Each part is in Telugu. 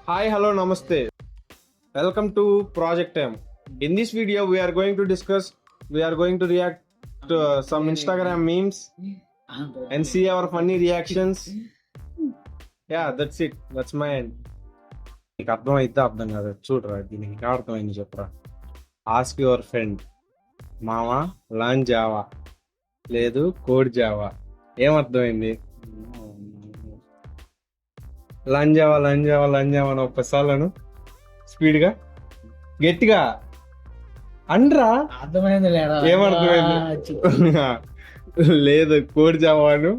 Hi, hello, namaste. Welcome to Project M. In this video, we are going to react to some Instagram memes and see our funny reactions. Yeah, that's it. That's my end. నీకు అర్థమైతే అర్థం కాదు చూడరా దీనికి ఇంకా అర్థమైంది చెప్పరా. ఆస్క్ యువర్ ఫ్రెండ్ మావా లాంగ్ జావా లేదు కోడ్ జావా ఏమర్థమైంది? లంజావా లంజావా లంజావా అని ఒక్కసార్లను స్పీడ్గా గట్టిగా అనరా. అర్థమైంది ఏమర్థమైంది? లేదు కోడ్ జావాను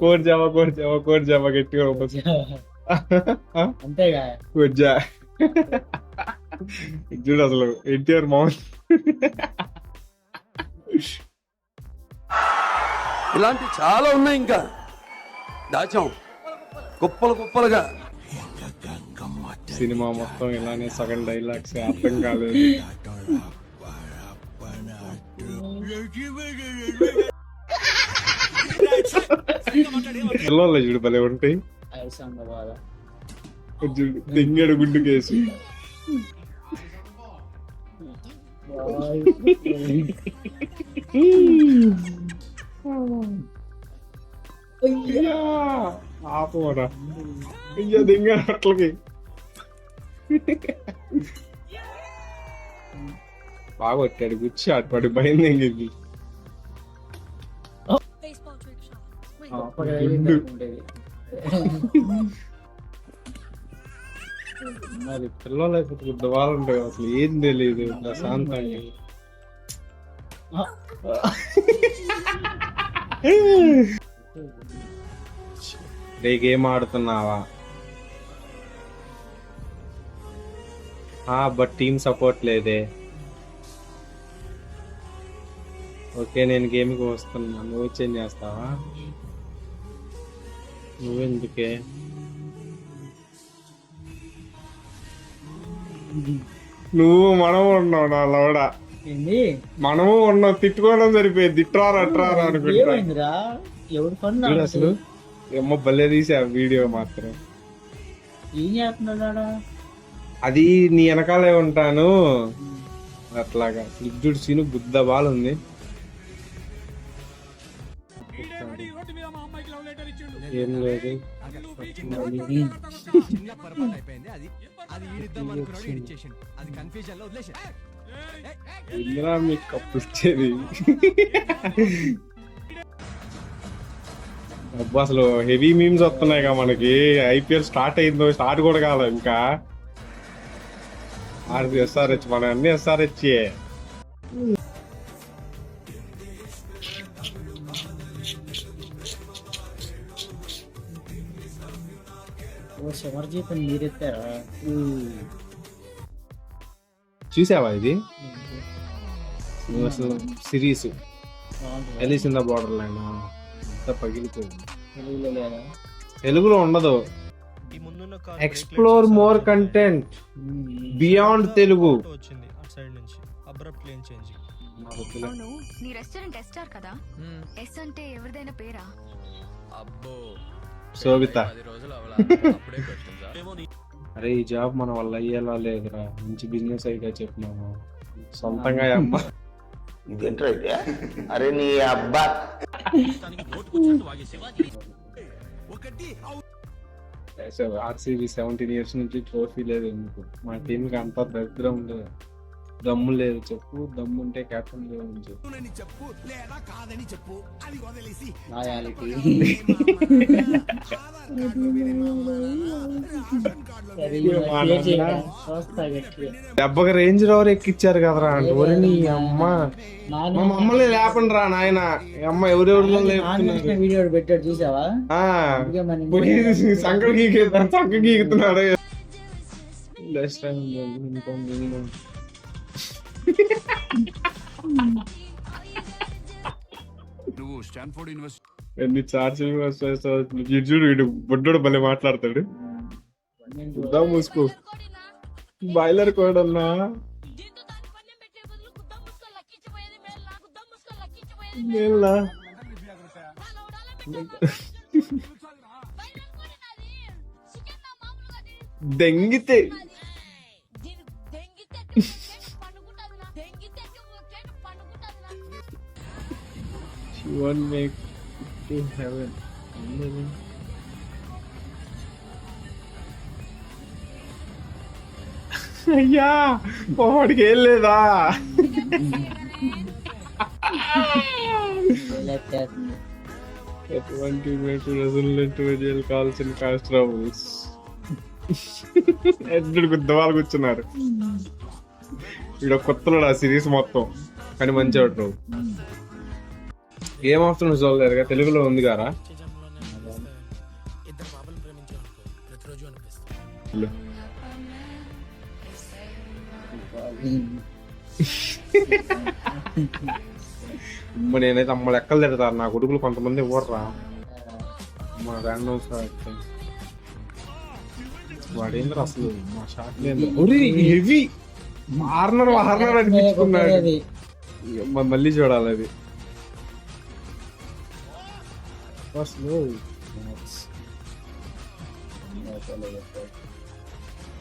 code Java code Java code Java గట్టిగా అంతేగా కోడ్ జా చూడు అసలు ఎన్టీఆర్ మౌన్. ఇలాంటి చాలా ఉన్నాయి, ఇంకా దాచాం కుప్పలు కుప్పలుగా. సినిమా మొత్తం ఇలానే సగం డైలాగ్స్ అర్థం కాలేదు. పిల్లలు చూడు భలే ఉంటాయి. చూడు తెంగడు గుడ్డు కేసు. ఆపోరా అయ్యో దింగాడు అట్లకి. బాగా కొట్టాడు గుచ్చి అటు భయం తెంగింది. మరి పిల్లలు అయిపోతే పెద్దవాళ్ళు ఉంటాయి అసలు ఏం తెలియదు ప్రశాంతంగా. రే గేమ్ ఆడుతున్నావా? బట్ టీమ్ సపోర్ట్ లేదే. ఓకే నేను గేమ్కి వస్తున్నా, నువ్వు చేంజ్ చేస్తావా? నువ్వెందుకే? నువ్వు మనము ఉన్నావు నా లవడ. మనము ఉన్నావు, తిట్టుకోవడం సరిపోయింది. తిట్రారా అట్రారా అనుకుంటా. అసలు ఏమో భలే తీసా వీడియో మాత్రం. అది నీ వెనకాలే ఉంటాను అట్లాగా. చూడు సీను బుద్ధ బాలుంది. ఏం లేదు ఇందులో మీకు కప్పు ఇచ్చేది. అబ్బా అసలు హెవీ మీమ్స్ వస్తున్నాయి కదా మనకి. ఐపీఎల్ స్టార్ట్ అయిందో స్టార్ట్ కూడా కాదు ఇంకా. ఆడిది ఎస్ఆర్హెచ్, మన అన్ని ఎస్ఆర్హెచ్. చూసావా ఇది అసలు series Alice in the borderland అంతా పగిలిపోయింది. తెలుగులో ఉండదు. Explore more content beyond Telugu. Sobhita. అరే ఈ జాబ్ మన వల్ల అయ్యేలా లేదురా. మంచి బిజినెస్ అయితే చెప్పినాము సొంతంగా. అమ్మ అరే నీ అబ్బా ఆర్సీబీ 17 years నుంచి ట్రోఫీ లేదు. ఎందుకు మా టీం కి అంత దరిద్రం లేదు. దమ్ము లేదు చెప్పు. దమ్ము ఉంటే కెప్టెన్ చెప్పు. దెబ్బకి రేంజ్ రోవర్ ఎక్కిచ్చారు కదరా అంటే. ఒరి నీ అమ్మ, మా మమ్మల్ని లేపండి రా నాయన. అమ్మ ఎవరెవరిలో లేపుతున్నారు. పెట్టాడు చూసావా? సంకలు గీకుతున్నాడు. ఎన్ని చార్జీలు చూడు. వీడు బొడ్డోడు భలే మాట్లాడతాడు. మూసుకో boiler కోడన్నా. దెంగితే She won't make it to heaven. అయ్యా వాడికి ఏం లేదా? ఎటువంటి రెజల్యూట్ కావాల్సిన కాస్ట్ ట్రబుల్స్ ఎప్పుడు గుద్దవాళ్ళు కూర్చున్నారు. ఇక్కడ కొత్తలో ఆ సిరీస్ మొత్తం కానీ మంచిగా ఉంటావు. గేమ్ ఆఫ్ థ్రోన్స్ చూడలేదుగా, తెలుగులో ఉంది గారా. నేనైతే అమ్మ లెక్కలు తిడతారు నా కొడుకులు కొంతమంది ఇవ్వరా మా ర్యాండమ్ వాడేంద్ర అసలు మా షాట్ లేదు. హెవీ వార్నర్ అనిపించుకున్నాడు. మళ్ళీ చూడాలి అది అసలు.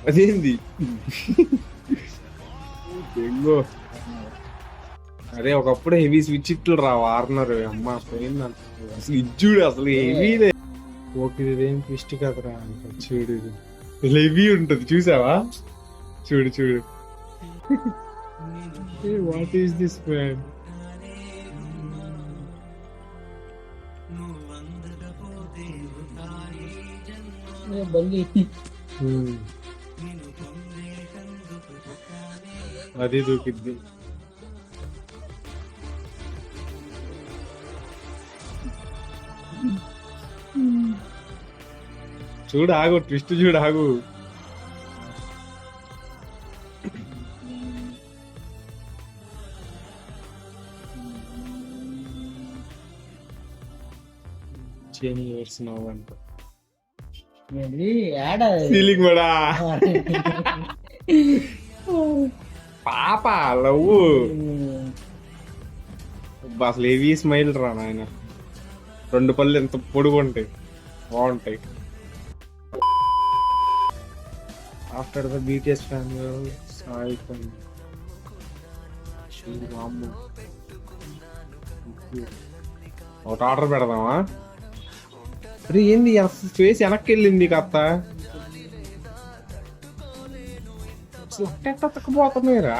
అదేంది బెంగో. అరే ఒకప్పుడు హెవీ స్విచ్ ఇట్లు రా వార్నర్. అమ్మ పోయింది అసలు ఇజ్జుడు అసలు హెవీదే. ఓకే ఇదేం ట్విస్ట్ కదరా అంట. చూడు హెవీ ఉంటది చూసావా? చూడు చూడు. What is this man? అది దూకిద్ది. చూడు ఆగు, ట్విస్ట్ చూడు ఆగు. ఫీలింగ్ కూడా పాప లవ్ అసలు హెవీ స్మైల్ రా నాయన. 2 పళ్ళు ఎంత పొడుగు ఉంటాయి, బాగుంటాయి. After the BTS fan Sai ఒకటి ఆర్డర్ పెడదామా? అరే ఏంది ఫేస్ వెనక్కి వెళ్ళింది కత్త. తక్కుపోతున్నాయిరా.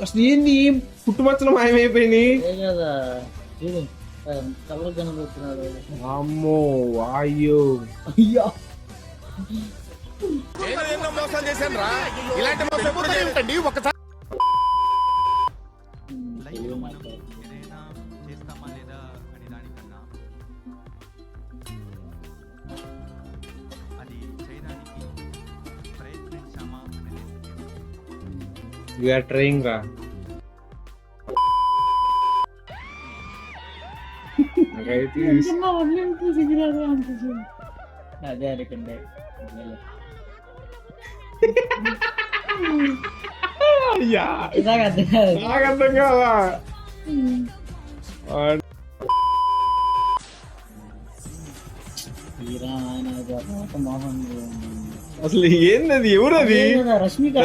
అసలు ఏంది పుట్టుమచ్చలు మాయమైపోయినాయి. అమ్మో అయ్యో అయ్యా మోసం చేశాను రా. ఇలాంటి మోసం ఎప్పుడు చేయండి. ఒకసారి we are trying ra. అదే అనుకుంటే అర్థం కాదా? అసలు ఏంది? ఎవరది?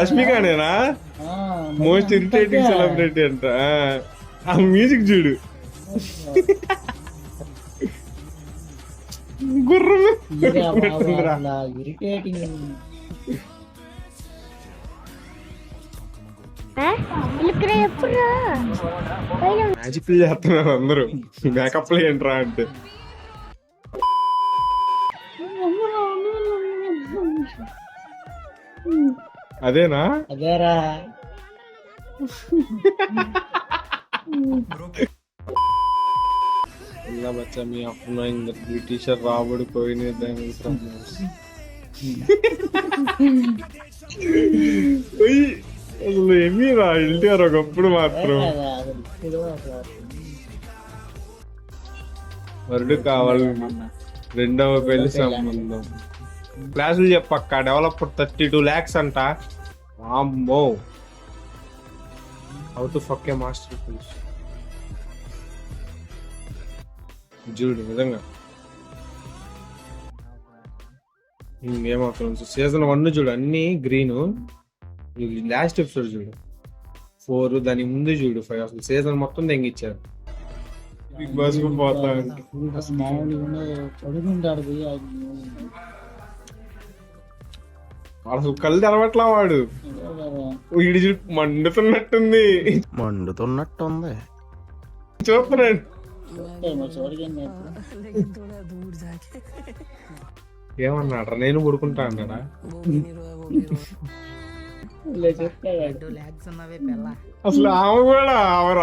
రష్మికానేనా? మోస్ట్ ఇరిటేటింగ్ సెలబ్రిటీ అంట. ఆ మ్యూజిక్ చూడు. గుర్రం మ్యాజిక్ చేస్తున్నారు అందరూ. మేకప్ ఏంట్రా అంటే అదేనా? అదేరా. बच्चा मैं अपना ब्रिटिशर रावड़ कोई नहीं देंगे అసలు ఏమీ రా ఎన్టీఆర్ ఒకప్పుడు మాత్రం వరుడు కావాలి. 2వ పెళ్లి సంబంధం. క్లాసులు చెప్పక్క. డెవలపర్ 32 lakhs అంట. అమ్మో. How to fuck a masterpiece. చూడు నిజంగా ఏమవుతుంది సీజన్ 1 చూడు అన్ని గ్రీన్. లాస్ట్ ఎపిసోడ్ చూడు 4, దాని ముందు చూడు 5. అసలు సీజన్ మొత్తం తెంగిచ్చారు. బిగ్ బాస్ కు పోతా అసలు కళ్ళు తెరవట్లా వాడు. వీడి చూడు మండుతున్నట్టుంది. చూస్తున్నాడు. ఏమన్నాడు నేను పడుకుంటా అన్నాడా? అసలు ఆమె కూడా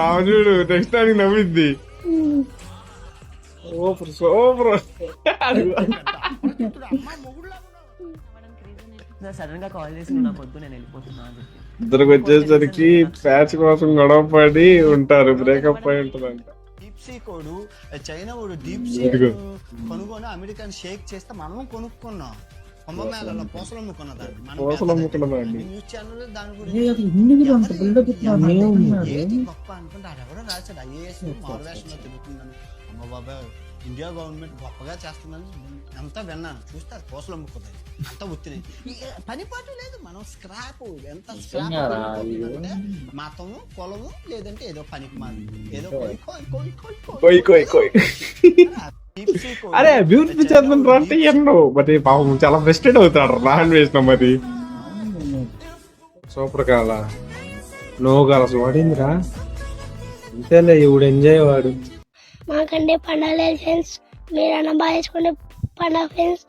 ఆమె చూడు నెక్స్ట్ టైం నవ్విద్ది. Super super. సడన్ గా కాల్ చేసి నా పొద్దు నేను వెళ్ళిపోతున్నా అని చెప్పి ఇద్దరికి వచ్చేసరికి ప్యాచ్ కోసం గొడవ పడి ఉంటారు. బ్రేకప్ అయి ఉంటదంట. డీప్సీ కోడు చైనా వాడు డీప్సీ కొనుక్కొని అమెరికన్ షేక్ చేస్తే మనం కొనుక్కున్నాం. కుంభమేళలో పూసలు అమ్ముకున్న దాన్ని న్యూస్ ఛానల్ దాని గురించి ఏంటి గొప్ప అనుకుంటే ఎవడో రాశాడు ఐఏఎస్ మారువేషంలో తిరుగుతుందని. అమ్మ బాబాయ్ ఇండియా గవర్నమెంట్ గొప్పగా చేస్తుందని అంతా విన్నాను. చూస్తే అది పూసలు అమ్ముకుంది అంతా ఉత్తినాయి. పని పాటు లేదు. మనం స్క్రాప్ ఎంత స్క్రాప్ అంటే మతము కులము లేదంటే ఏదో పనికి మాది ఏదో అరే బ్యూటిఫుల్ చేద్దాం అంటే ఎన్నో మరి పాపం చాలా ఫ్రస్ట్రేట్ అవుతాడు. రాన్ వేసిన మరి సూపర్ కాలా నోగాల అసలు వాడిందిరా. అంతేలే ఇప్పుడు ఎంజాయ్ వాడు. మాకంటే పండగ ఫ్రెండ్స్, మీరన్నా బాగా చేసుకునే పండగ ఫ్రెండ్స్.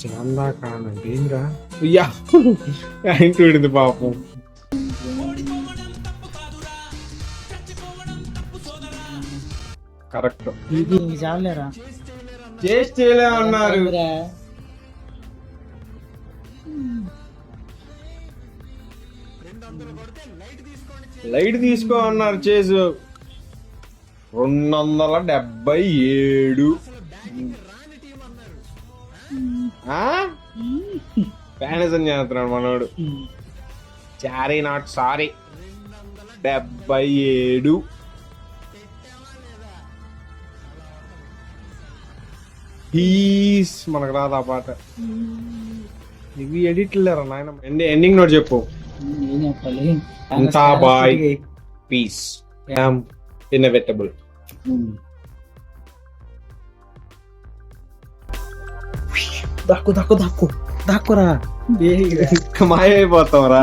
చాలా కానండి ఏంద్రా అయ్యా ఇంటి విడింది పాపం. కరెక్ట్ చేసి చేయలేమన్నారు. లైట్ తీసుకో అన్నారు. చేసు 277 ఫ్యానిజం చేస్తున్నాడు మనోడు. చారీ నాట్ సారీ 77. మనకు రాదు ఆ పాట. ఇవి ఎడిట్లు లేరా నాయన. ఎండింగ్ నోట్ చెప్పు. అంతా బాయ్ పీస్ ఇన్ఎవిటబుల్. దాక్కురా మాయ అయిపోతాం రా.